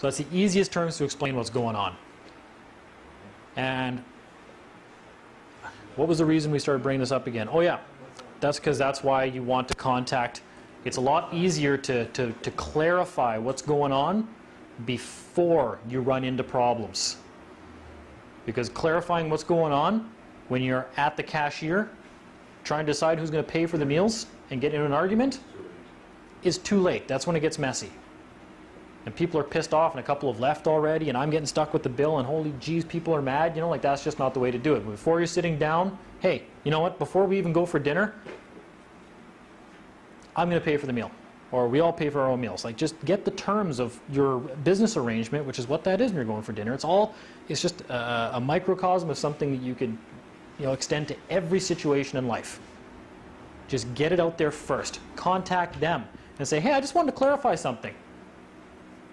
So that's the easiest terms to explain what's going on. And what was the reason we started bringing this up again? Oh yeah, that's because that's why you want to contact. It's a lot easier to clarify what's going on before you run into problems. Because clarifying what's going on when you're at the cashier trying to decide who's going to pay for the meals and get into an argument is too late. That's when it gets messy. And people are pissed off and a couple have left already and I'm getting stuck with the bill and holy geez, people are mad. You know, like that's just not the way to do it. Before you're sitting down, hey, you know what, before we even go for dinner, I'm going to pay for the meal. Or we all pay for our own meals. Like just get the terms of your business arrangement, which is what that is when you're going for dinner. It's just a microcosm of something that you could, you know, extend to every situation in life. Just get it out there first. Contact them and say, hey, I just wanted to clarify something.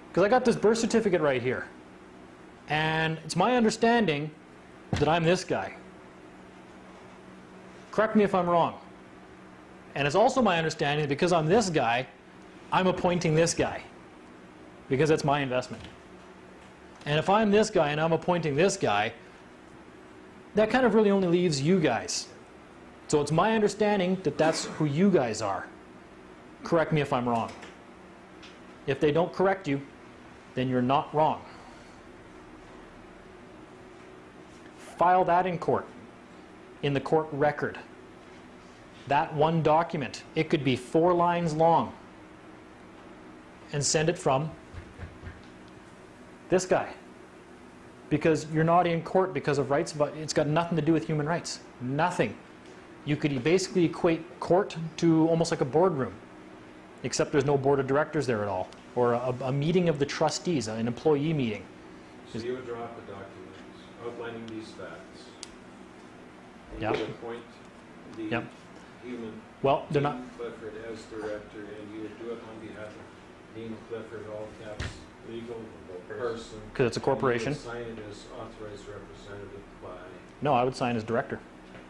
Because I got this birth certificate right here. And it's my understanding that I'm this guy. Correct me if I'm wrong. And it's also my understanding that because I'm this guy, I'm appointing this guy. Because that's my investment. And if I'm this guy and I'm appointing this guy, that kind of really only leaves you guys. So it's my understanding that that's who you guys are. Correct me if I'm wrong. If they don't correct you, then you're not wrong. File that in court, in the court record. That one document, it could be 4 lines long, and send it from this guy. Because you're not in court because of rights, but it's got nothing to do with human rights. Nothing. You could basically equate court to almost like a boardroom, except there's no board of directors there at all, or a meeting of the trustees, an employee meeting. So you would draft a document outlining these facts. And Yep. you would appoint the Yep. human Well, they're not. Dean Clifford as director, and you would do it on behalf of Dean Clifford, all caps, legal person. Because it's a corporation. And you would sign it as authorized representative by, No, I would sign as director.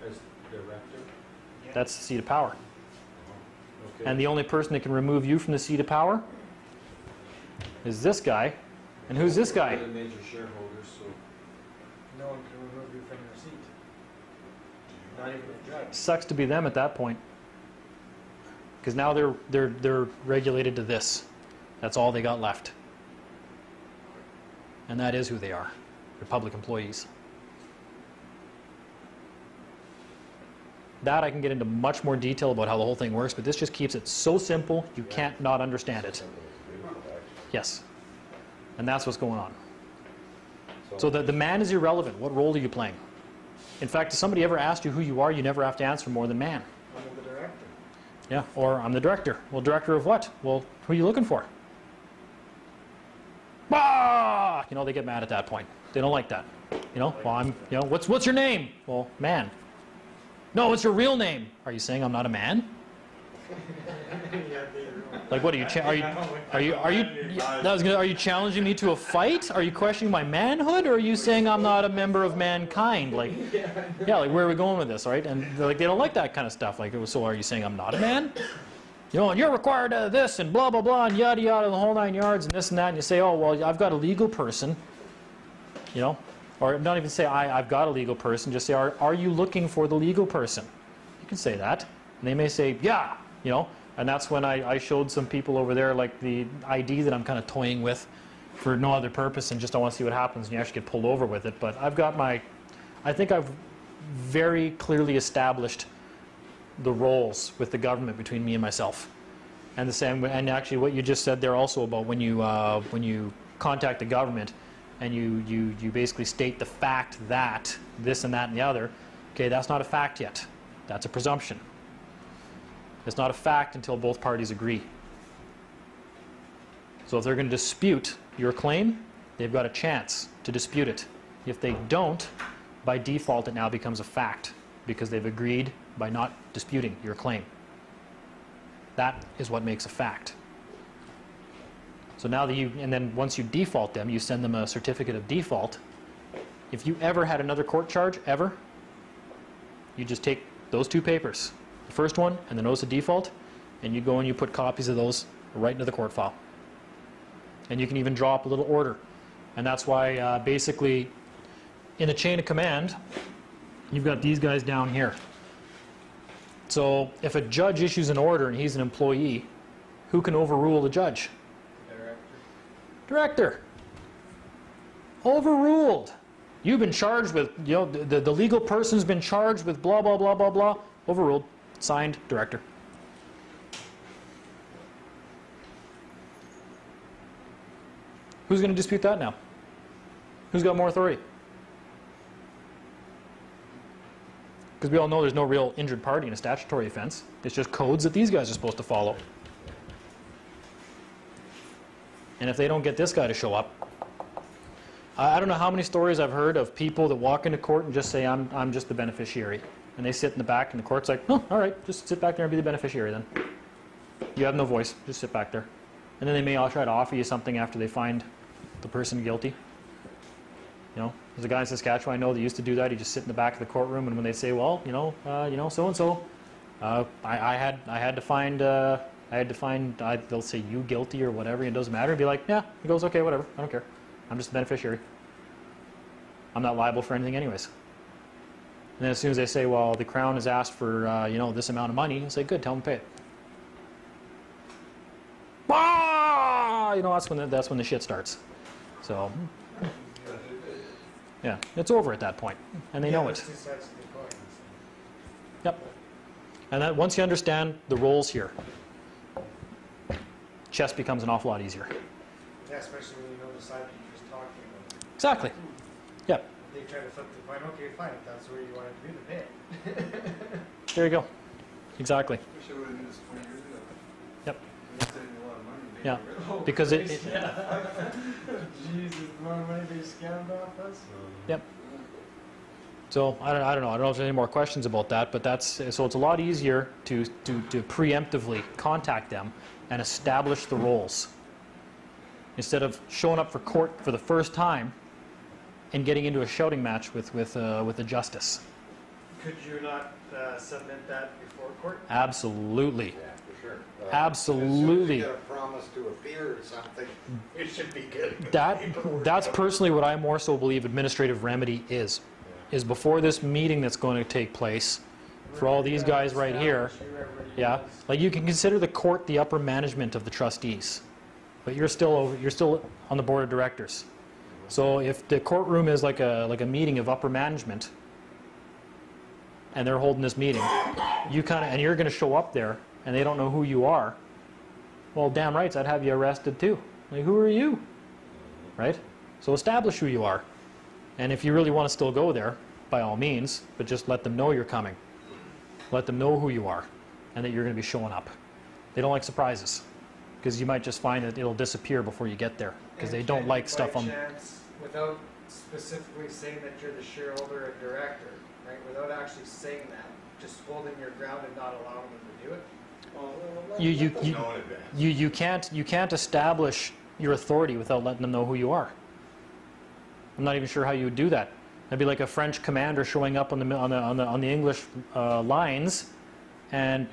as director. That's the seat of power. Okay. And the only person that can remove you from the seat of power is this guy. And who's this guy? You're the major shareholder, so No one can remove you from your seat. Not even a judge. Sucks to be them at that point. Because now they're regulated to this. That's all they got left. And that is who they are. They're public employees. That I can get into much more detail about how the whole thing works, but this just keeps it so simple you can't not understand it. Yes. And that's what's going on. So the man is irrelevant. What role are you playing? In fact, if somebody ever asked you who you are, you never have to answer more than man. I'm the director. Yeah, or I'm the director. Well, director of what? Well, who are you looking for? Ah! You know, they get mad at that point. They don't like that. You know, well, I'm, you know, what's your name? Well, man. No, what's your real name? Are you saying I'm not a man? Like, what are you? Are you challenging me to a fight? Are you questioning my manhood, or are you saying I'm not a member of mankind? Like, yeah, like where are we going with this, right? And like they don't like that kind of stuff. Like, so are you saying I'm not a man? You know, and you're required of this and blah blah blah and yada yada, the whole 9 yards and this and that. And you say, oh well, I've got a legal person. You know, or not even say I've got a legal person. Just say, are you looking for the legal person? You can say that, and they may say, yeah. You know. And that's when I showed some people over there like the ID that I'm kind of toying with for no other purpose and just I want to see what happens and you actually get pulled over with it. But I've got I think I've very clearly established the roles with the government between me and myself. And the same, and actually what you just said there also about when you contact the government and you basically state the fact that this and that and the other, okay, that's not a fact yet. That's a presumption. It's not a fact until both parties agree. So if they're going to dispute your claim, they've got a chance to dispute it. If they don't, by default it now becomes a fact because they've agreed by not disputing your claim. That is what makes a fact. So now that and then once you default them, you send them a certificate of default. If you ever had another court charge, ever, you just take those 2 papers. The first one and the notice of default, and you go and you put copies of those right into the court file. And you can even draw up a little order. And that's why basically in the chain of command, you've got these guys down here. So if a judge issues an order and he's an employee, who can overrule the judge? Director. Overruled. You've been charged with, you know, the legal person's been charged with blah, blah, blah, blah, blah. Overruled. Signed, director. Who's going to dispute that now? Who's got more authority? Because we all know there's no real injured party in a statutory offense. It's just codes that these guys are supposed to follow. And if they don't get this guy to show up, I don't know how many stories I've heard of people that walk into court and just say, I'm just the beneficiary. And they sit in the back and the court's like, oh, all right, just sit back there and be the beneficiary then. You have no voice, just sit back there. And then they may all try to offer you something after they find the person guilty. You know, there's a guy in Saskatchewan I know that used to do that. He'd just sit in the back of the courtroom, and when they'd say, well, so and so, I had to find, they'll say you guilty or whatever, and it doesn't matter. He'd be like, yeah. He goes, okay, whatever, I don't care. I'm just a beneficiary. I'm not liable for anything anyways. And then as soon as they say, well, the Crown has asked for, this amount of money, he'll say, good, tell them to pay it. Ah! You know, that's when the shit starts. So, yeah, it's over at that point, and they know it. Yep. And that once you understand the roles here, chess becomes an awful lot easier. Yeah, especially when you know the side that you're just talking about. Exactly. Yep. They try to flip the coin. Okay, fine. If that's where you want it to be, then pay it. There you go. Exactly. Wish I would have knew this 20 years ago. Yep. We're saving a lot of money. Yeah. Because it Jesus, the more money they scammed off us. Yep. So I don't know. I don't know if there's any more questions about that, but so it's a lot easier to preemptively contact them and establish the roles instead of showing up for court for the first time and getting into a shouting match with the justice. Could you not submit that before court? Absolutely. Yeah, for sure. Absolutely. As soon as you get a promise to appear or something, it should be good. That's personally what I more so believe administrative remedy is before this meeting that's going to take place for all these guys right here. Yeah, like you can consider the court the upper management of the trustees, but you're still on the board of directors. So if the courtroom is like a meeting of upper management, and they're holding this meeting, and you're going to show up there, and they don't know who you are. Well, damn rights, I'd have you arrested too. Like, who are you? Right? So establish who you are. And if you really want to still go there, by all means, but just let them know you're coming. Let them know who you are and that you're going to be showing up. They don't like surprises because you might just find that it'll disappear before you get there because they don't like stuff on... Chance, without specifically saying that you're the shareholder and director, right? Without actually saying that, just holding your ground and not allowing them to do it? You can't establish your authority without letting them know who you are. I'm not even sure how you would do that. That'd be like a French commander showing up on the English lines, and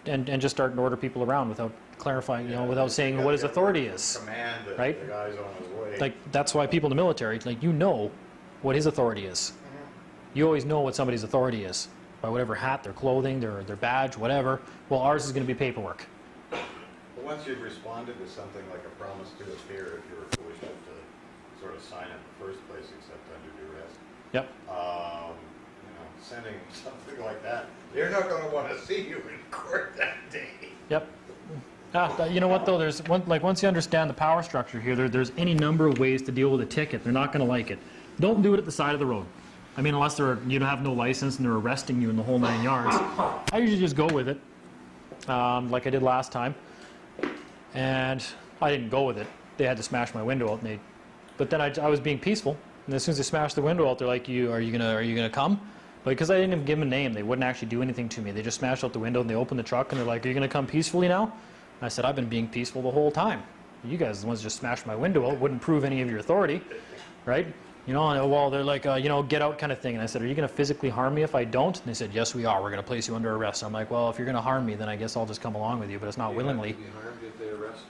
just starting to order people around without clarifying, without saying what his authority is. Command that right? the guy's on his way. Like that's why people in the military, like what his authority is. You always know what somebody's authority is by whatever hat, their clothing, their badge, whatever. Well, ours is going to be paperwork. But once you've responded to something like a promise to appear, if you were foolish enough to sort of sign it in the first place, except under duress. Yep. Sending something like that, they're not going to want to see you in court that day. Yep. You know what though? There's once you understand the power structure here, there's any number of ways to deal with a ticket. They're not going to like it. Don't do it at the side of the road. I mean, unless you don't have no license and they're arresting you in the whole 9 yards. I usually just go with it, like I did last time. And I didn't go with it. They had to smash my window out. But then I was being peaceful. And as soon as they smashed the window out, they're like, "Are you gonna come?" But because I didn't even give them a name, they wouldn't actually do anything to me. They just smashed out the window and they opened the truck and they're like, "Are you gonna come peacefully now?" And I said, "I've been being peaceful the whole time. You guys are the ones that just smashed my window out. Wouldn't prove any of your authority, right?" Well, they're like, get out kind of thing. And I said, "Are you gonna physically harm me if I don't?" And they said, "Yes, we are. We're gonna place you under arrest." So I'm like, "Well, if you're gonna harm me, then I guess I'll just come along with you, but it's not willingly." Be harmed if they arrest?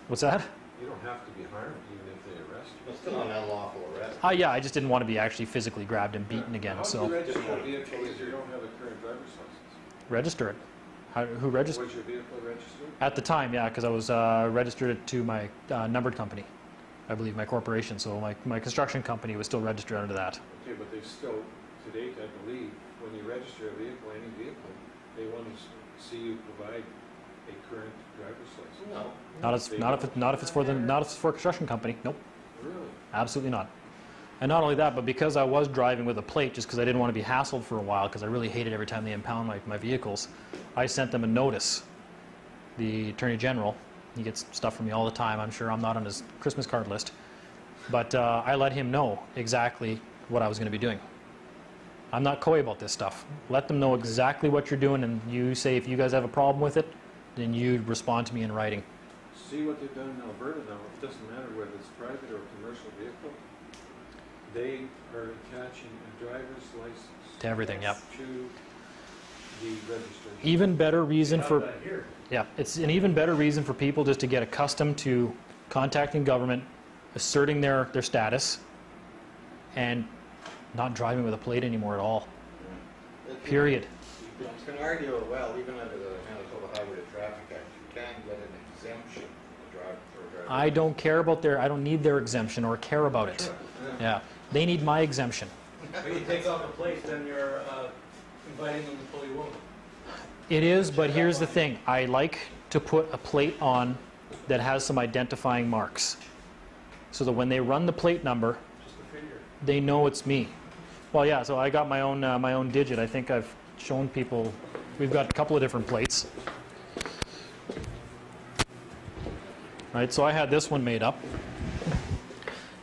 What's that? You don't have to be harmed even if they arrest you. It's still an unlawful arrest. Yeah, I just didn't want to be actually physically grabbed and beaten again, How do you so register a vehicle if you don't have a current driver's license? register it. Who registered? Was your vehicle registered? At the time, yeah, because I was registered it to my numbered company, I believe, my corporation. So my construction company was still registered under that. Okay, but they still, to date, I believe, when you register a vehicle, any vehicle, they want to see you provide a current driver's license. No. Not if it's for a construction company. Nope, Really? absolutely not. And not only that, but because I was driving with a plate, just because I didn't want to be hassled for a while, because I really hated every time they impound my vehicles, I sent them a notice. The Attorney General, he gets stuff from me all the time. I'm sure I'm not on his Christmas card list, but I let him know exactly what I was going to be doing. I'm not coy about this stuff. Let them know exactly what you're doing, and you say if you guys have a problem with it, then you respond to me in writing. See what they've done in Alberta now. It doesn't matter whether it's private or commercial vehicle. They are attaching a driver's license To everything, yep. to the registration. Even better reason for it's an even better reason for people just to get accustomed to contacting government, asserting their status, and not driving with a plate anymore at all. Period. You can argue it well, even under the Manitoba Highway to Traffic Act, you can get an exemption to drive for a driver. I don't care about I don't need their exemption or care about it. Yeah, they need my exemption. When you take off a plate, then you're inviting them to pull you over. It is, but here's the thing. I like to put a plate on that has some identifying marks, so that when they run the plate number, Just a figure. they know it's me. Well, yeah, so I got my own digit. I think I've shown people, we've got a couple of different plates. Right, so I had this one made up,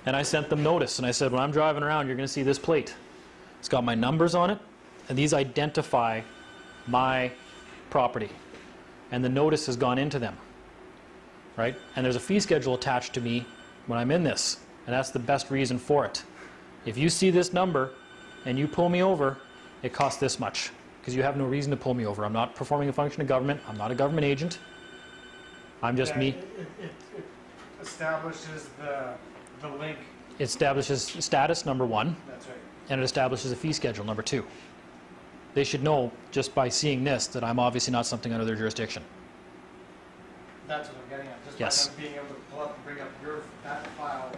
and I sent them notice, and I said, when I'm driving around, you're going to see this plate. It's got my numbers on it, and these identify my property, and the notice has gone into them, right? And there's a fee schedule attached to me when I'm in this, and that's the best reason for it. If you see this number and you pull me over, it costs this much, because you have no reason to pull me over. I'm not performing a function of government. I'm not a government agent. I'm just me. It establishes the link. It establishes status, number one, That's right. and it establishes a fee schedule, number two. They should know, just by seeing this, that I'm obviously not something under their jurisdiction. That's what I'm getting at. Just Yes. by them being able to pull up and bring up that file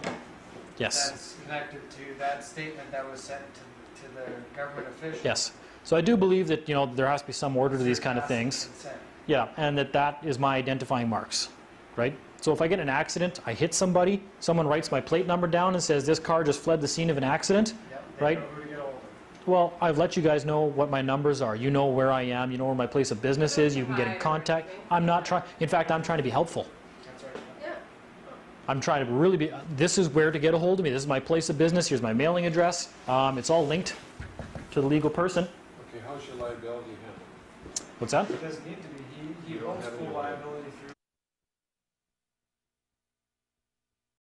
Yes. that's connected to that statement that was sent to the government official. Yes. So I do believe that, there has to be some order to these kind of things. Consent. Yeah, and that is my identifying marks, right? So if I get in an accident, I hit somebody, someone writes my plate number down and says, this car just fled the scene of an accident, Yep, they right? know who to get hold of. Well, I've let you guys know what my numbers are. You know where I am. You know where my place of business is. You can get in contact. I'm not trying, in fact, I'm trying to be helpful. That's right. Yeah. I'm trying to really be, this is where to get a hold of me. This is my place of business. Here's my mailing address. It's all linked to the legal person. Okay, how's your liability handled? What's that? It doesn't need to be. He You don't owns have full any liability through